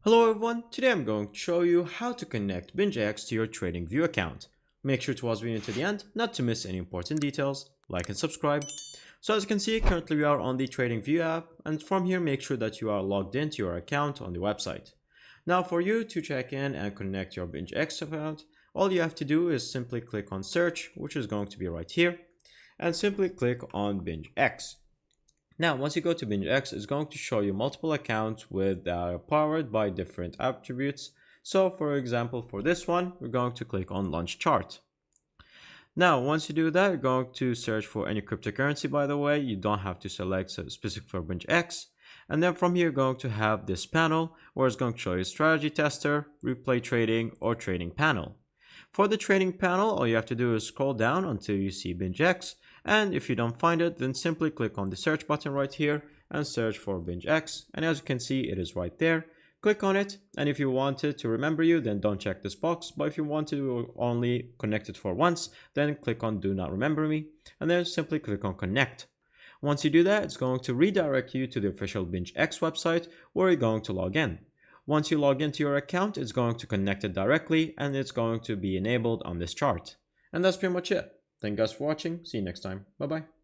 Hello everyone, today I'm going to show you how to connect Bingx to your TradingView account. Make sure to watch the video to the end, not to miss any important details, like and subscribe. So as you can see, currently we are on the TradingView app, and from here make sure that you are logged into your account on the website. Now for you to check in and connect your Bingx account, all you have to do is simply click on search, which is going to be right here, and simply click on Bingx. Now, once you go to Bingx, it's going to show you multiple accounts with powered by different attributes. So for example, for this one, we're going to click on launch chart. Now, once you do that, you're going to search for any cryptocurrency, by the way. You don't have to select specific for Bingx. And then from here, you're going to have this panel where it's going to show you strategy tester, replay trading, or trading panel. For the trading panel, all you have to do is scroll down until you see Bingx. And if you don't find it, then simply click on the search button right here and search for Bingx. And as you can see, it is right there. Click on it, and if you want it to remember you, then don't check this box. But if you want to only connect it for once, then click on do not remember me, and then simply click on connect. Once you do that, it's going to redirect you to the official Bingx website where you're going to log in. Once you log into your account, it's going to connect it directly, and it's going to be enabled on this chart. And that's pretty much it. Thank you guys for watching. See you next time. Bye bye.